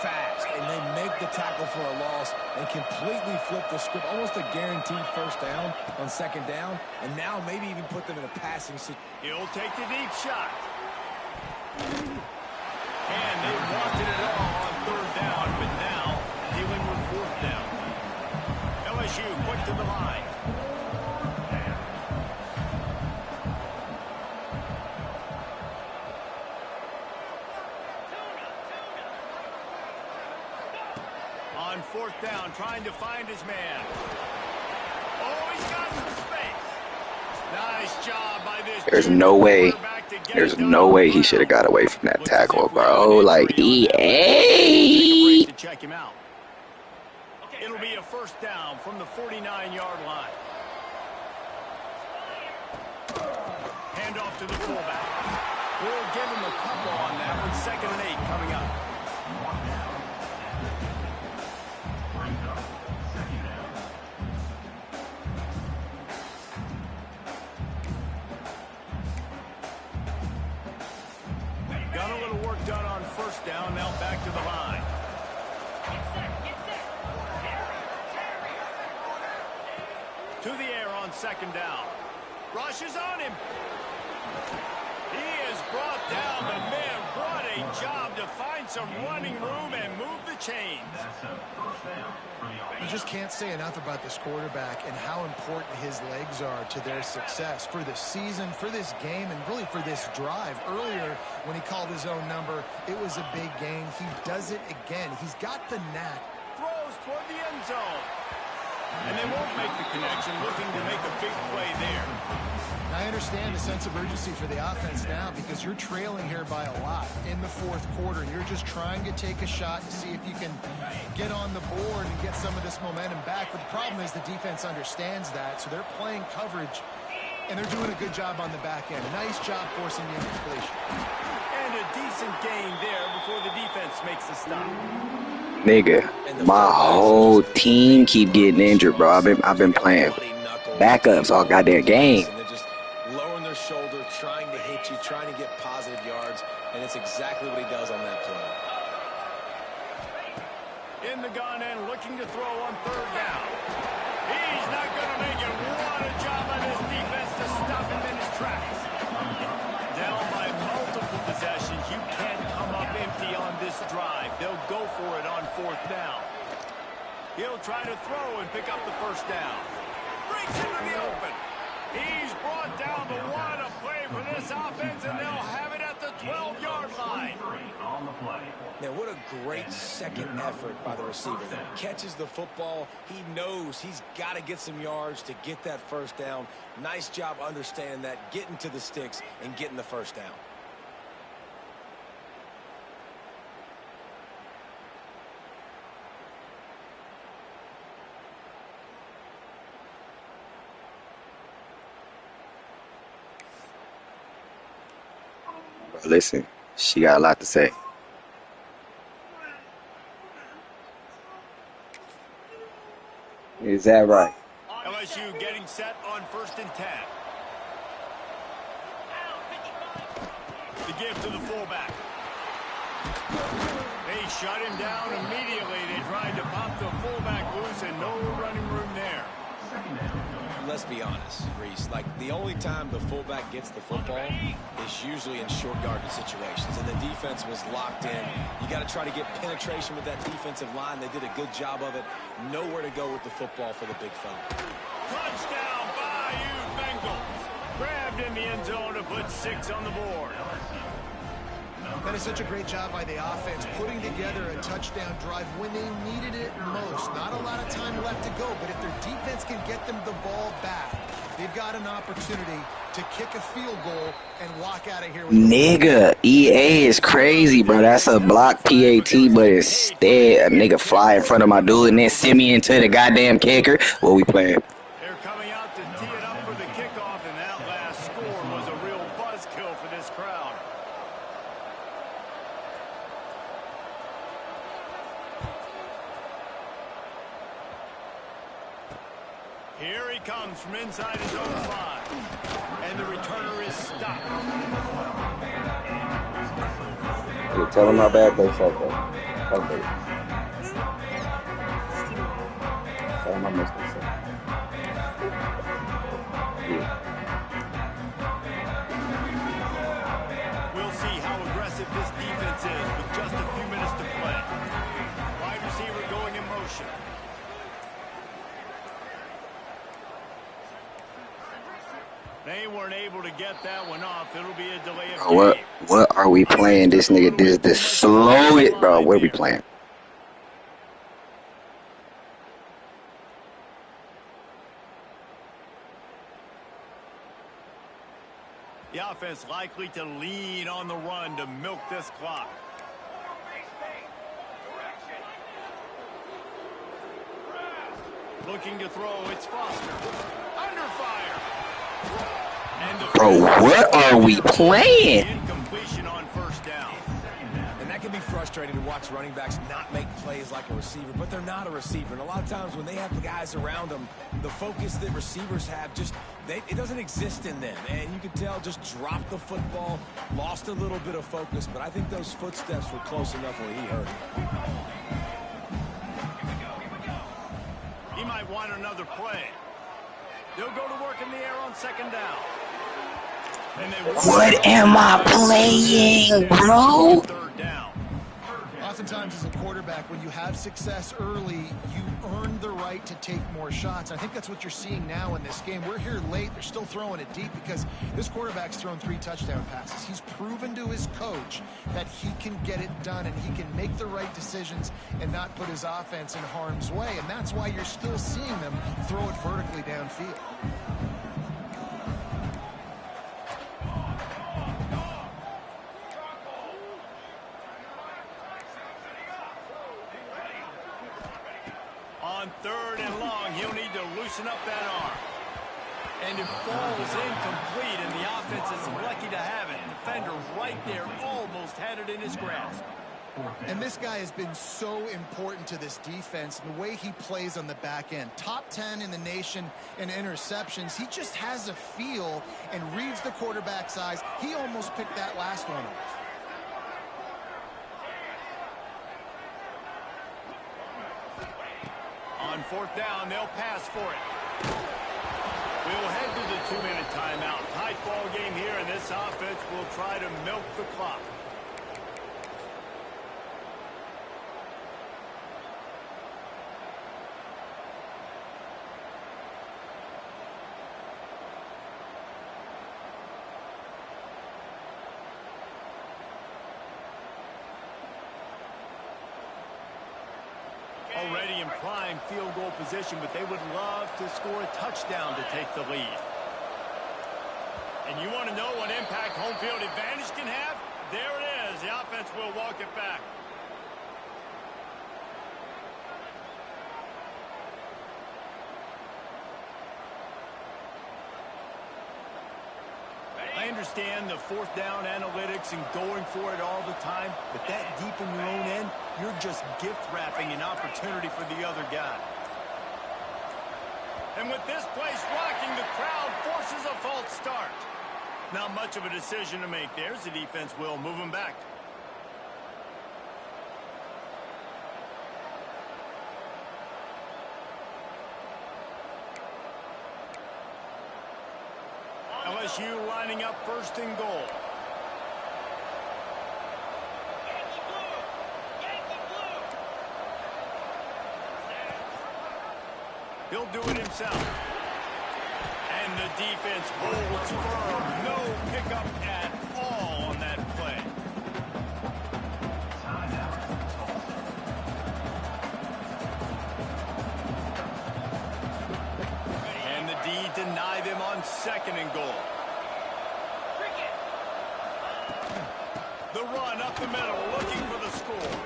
fast, and they make the tackle for a loss and completely flip the script. Almost a guaranteed 1st down on 2nd down, and now maybe even put them in a passing situation. He'll take the deep shot. And they wanted it all on 3rd down, but now dealing with 4th down. LSU quick to the line. On 4th down, trying to find his man. Oh, he's got some space. Nice job by this. There's no way. There's no way he should have got away from that tackle, bro. Like, EA. To check him out. It'll be a 1st down from the 49-yard line. Hand off to the fullback. We'll give him a couple on that one. 2nd and 8 coming up. Got a little work done on 1st down. Now back to the line. To the air on 2nd down. Rush is on him. He is brought down, but man, what a job to find some running room and move the chains. You just can't say enough about this quarterback and how important his legs are to their success for the season, for this game, and really for this drive. Earlier, when he called his own number, it was a big gain. He does it again. He's got the knack. Throws toward the end zone. And they won't make the connection, looking to make a big play there. I understand the sense of urgency for the offense now because you're trailing here by a lot in the fourth quarter. And you're just trying to take a shot to see if you can get on the board and get some of this momentum back. But the problem is the defense understands that, so they're playing coverage, and they're doing a good job on the back end. Nice job forcing the incompletion. And a decent gain there before the defense makes the stop. Nigga, my whole team keep getting injured, bro. I've been playing backups all goddamn game. And they're just lowering their shoulder, trying to hit you, trying to get positive yards, and it's exactly what he does on that play. In the gun and looking to throw on third down. He's not going to make it. What a job on his defense to stop him in his tracks. Down by multiple possessions. You can't come up empty on this drive. They'll go for it on fourth down. He'll try to throw and pick up the first down. Breaks into the open. He's brought down the one. A play for this offense, and they'll have it at the 12-yard line. Now, what a great second effort by the receiver there. Catches the football. He knows he's got to get some yards to get that first down. Nice job understanding that, getting to the sticks and getting the first down. Listen, she got a lot to say. Is that right? LSU getting set on 1st and 10. The give to the fullback. They shut him down immediately. They tried to pop the fullback loose and no running room there. Let's be honest, Reese. Like, the only time the fullback gets the football is usually in short yardage situations, and the defense was locked in. You got to try to get penetration with that defensive line. They did a good job of it. Nowhere to go with the football for the big fella. Touchdown, Bayou Bengals. Grabbed in the end zone to put 6 on the board. That is such a great job by the offense, putting together a touchdown drive when they needed it most. Not a lot of time left to go, but if their defense can get them the ball back, they've got an opportunity to kick a field goal and walk out of here with Nigga, EA is crazy, bro. That's a block PAT, but instead a nigga fly in front of my dude and then send me into the goddamn kicker. What we playing? They're coming out to tee it up for the kickoff, and that last score was a real buzzkill for this crowd. Here he comes from inside his own 5. And the returner is stopped. Yeah, tell him how bad they suck, though. Okay. Tell him I missed this. Yeah. We'll see how aggressive this defense is with just a few minutes to play. Wide receiver going in motion. They weren't able to get that one off. It'll be a delay of game. What are we playing? This nigga, this slow it, bro. What are we playing? The offense likely to lean on the run to milk this clock. Looking to throw, it's Foster. Under fire. Bro, what are we playing? Incompletion on first down. And that can be frustrating to watch running backs not make plays like a receiver, but they're not a receiver. And a lot of times when they have the guys around them, the focus that receivers have it doesn't exist in them. And you can tell just dropped the football, lost a little bit of focus, but I think those footsteps were close enough where he heard it. He might want another play. They'll go to work in the air on second down. What am I playing, bro? Third down. oftentimes as a quarterback, when you have success early, you earn the right to take more shots. I think that's what you're seeing now in this game. We're here late. They're still throwing it deep because this quarterback's thrown 3 touchdown passes. He's proven to his coach that he can get it done and he can make the right decisions and not put his offense in harm's way. And that's why you're still seeing them throw it vertically downfield. On 3rd and long, he'll need to loosen up that arm. And it falls incomplete, and the offense is lucky to have it. Defender right there almost had it in his grasp. And this guy has been so important to this defense, the way he plays on the back end. Top 10 in the nation in interceptions. He just has a feel and reads the quarterback's eyes. He almost picked that last one off. On 4th down, they'll pass for it. We'll head to the 2-minute timeout. Tight ball game here, and this offense will try to milk the clock. Already in prime field goal position, but they would love to score a touchdown to take the lead. And you want to know what impact home field advantage can have? There it is. The offense will walk it back. I understand the 4th down analytics and going for it all the time, but that deep in your own end, you're just gift wrapping an opportunity for the other guy. And with this place rocking, the crowd forces a false start. Not much of a decision to make there. The defense will move him back. LSU lining up 1st and goal. He'll do it himself. And the defense holds firm. No pickup at all on that play. And the D deny them on 2nd and goal. The run up the middle, looking for the score.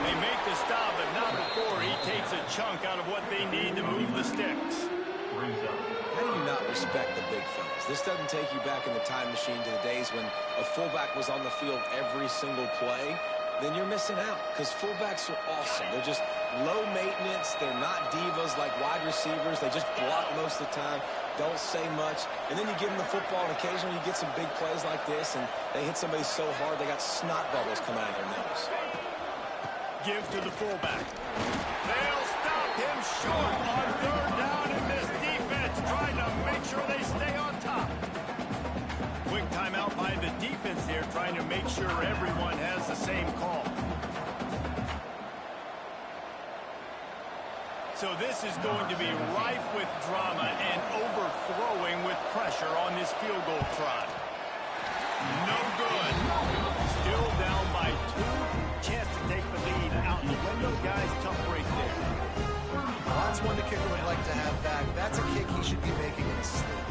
They make the stop, but not before he takes a chunk out of what they need to move the sticks. How do you not respect the big fellas? This doesn't take you back in the time machine to the days when a fullback was on the field every single play. Then you're missing out, because fullbacks are awesome. They're just low maintenance. They're not divas like wide receivers. They just block most of the time, don't say much. And then you give them the football, and occasionally you get some big plays like this, and they hit somebody so hard they got snot bubbles coming out of their nose. Give to the fullback. They'll stop him short on 3rd down, and this defense trying to make sure they stay on top. Quick timeout by the defense there, trying to make sure everyone has the same call. So this is going to be rife with drama and overflowing with pressure on this field goal try. No good. Still down by 2. Chance to take the lead out the window. Guys, tough break there. Well, that's one the kicker would like to have back. That's a kick he should be making in his sleep.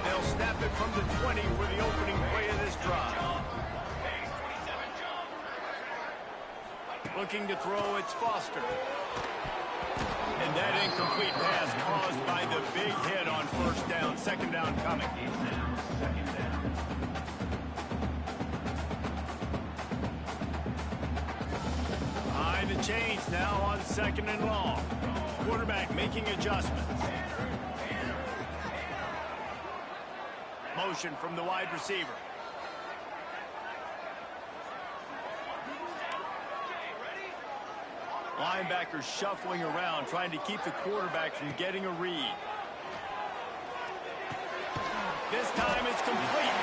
They'll snap it from the 20 for the opening play of this drive. Looking to throw, it's Foster. And that incomplete pass caused by the big hit on 1st down. 2nd down coming. Behind the chains now on 2nd and long. Quarterback making adjustments. Motion from the wide receiver. Linebackers shuffling around, trying to keep the quarterback from getting a read. This time it's complete.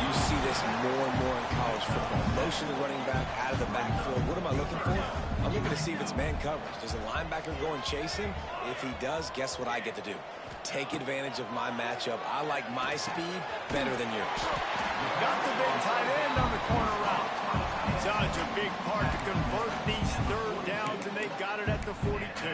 You see this more and more in college football. Motion the running back out of the backfield. What am I looking for? I'm looking to see if it's man coverage. Does a linebacker go and chase him? If he does, guess what I get to do? Take advantage of my matchup. I like my speed better than yours. Got the big tight end on the corner route. Such a big part to convert these third downs, and they got it at the 42.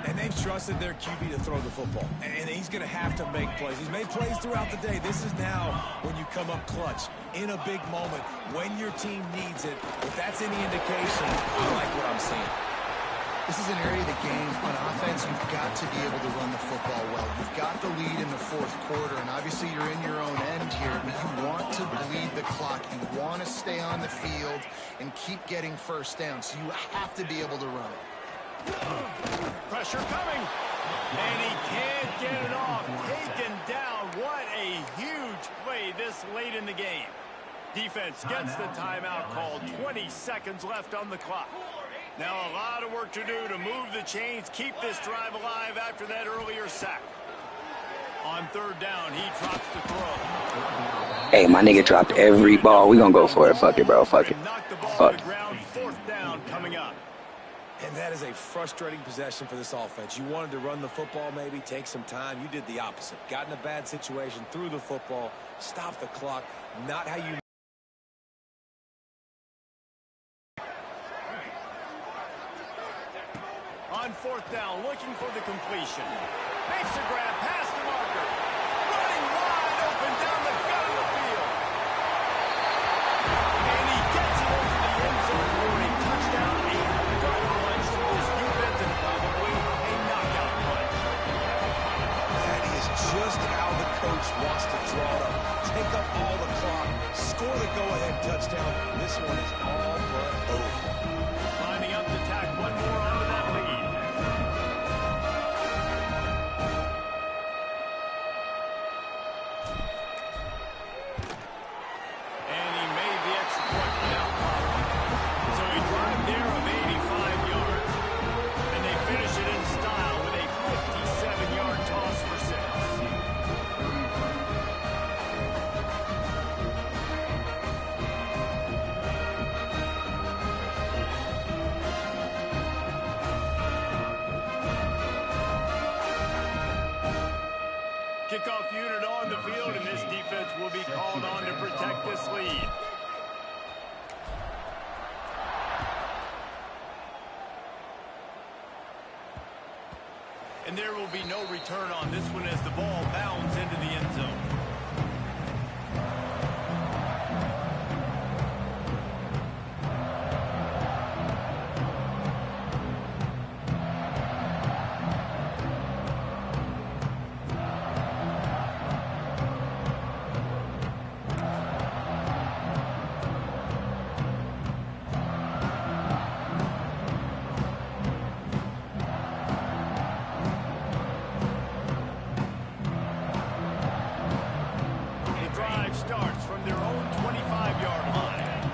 And they've trusted their QB to throw the football. And he's going to have to make plays. He's made plays throughout the day. This is now when you come up clutch in a big moment when your team needs it. If that's any indication, I like what I'm seeing. This is an area of the game on offense you've got to be able to run the football well. You've got the lead in the fourth quarter, and obviously you're in your own end here, but you want to bleed the clock. You want to stay on the field and keep getting first down, so you have to be able to run it. Pressure coming, and he can't get it off. Taken down. What a huge play this late in the game. Defense gets the timeout called. 20 seconds left on the clock. Now a lot of work to do to move the chains, keep this drive alive after that earlier sack. On third down, he drops the throw. Hey, my nigga dropped every ball. We gonna go for it. Fuck it, bro. Fuck it. Knock the ball Fuck to the ground. Fourth down coming up. And that is a frustrating possession for this offense. You wanted to run the football, maybe take some time. You did the opposite. Got in a bad situation, threw the football, stopped the clock. Not how you... On fourth down, looking for the completion. Makes a grab past the marker. Running wide open down the gut of the field. And he gets it over the end zone for a touchdown. A gut punch to this defense and probably a knockout punch. That is just how the coach wants to draw it up. Take up all the clock, score the go-ahead touchdown. This one is all but over. Lining up to tack one more onto that lead. And he made the extra point without problem. So a drive there of 85 yards. And they finish it in style with a 57-yard toss for 6. Kickoff unit on the field, and this defense will be called on to protect this lead. And there will be no return on this one as the ball bounds into the end zone. Starts from their own 25-yard line.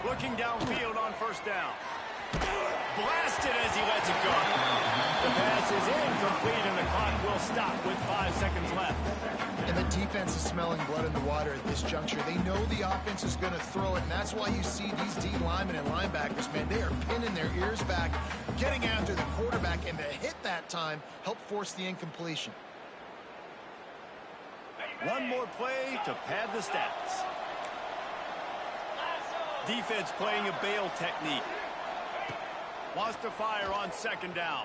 Looking downfield on first down. Blasted as he lets it go. The pass is incomplete, and the clock will stop with 5 seconds left. And the defense is smelling blood in the water at this juncture. They know the offense is going to throw it, and that's why you see these D linemen and linebackers, man, they are pinning their ears back, getting after the quarterback, and the hit that time helped force the incompletion. One more play to pad the stats. Defense playing a bail technique. Wants to fire on second down.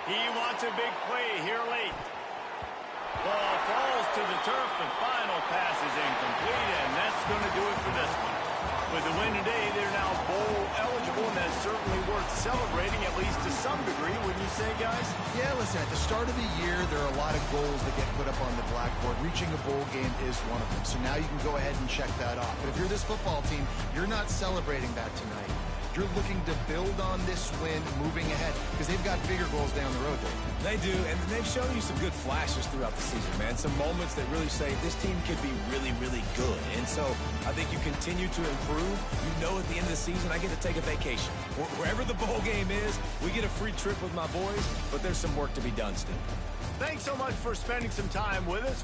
He wants a big play here late. Ball falls to the turf. The final pass is incomplete, and that's going to do it for this one. With the win today, they're now bowl eligible, and that's certainly worth celebrating, at least to some degree, wouldn't you say, guys? Yeah, listen, at the start of the year, there are a lot of goals that get put up on the blackboard. Reaching a bowl game is one of them. So now you can go ahead and check that off. But if you're this football team, you're not celebrating that tonight. You're looking to build on this win moving ahead because they've got bigger goals down the road there. They do, and they've shown you some good flashes throughout the season, man. Some moments that really say this team could be really, really good. And so I think you continue to improve. You know at the end of the season, I get to take a vacation. Wherever the bowl game is, we get a free trip with my boys, but there's some work to be done still. Thanks so much for spending some time with us.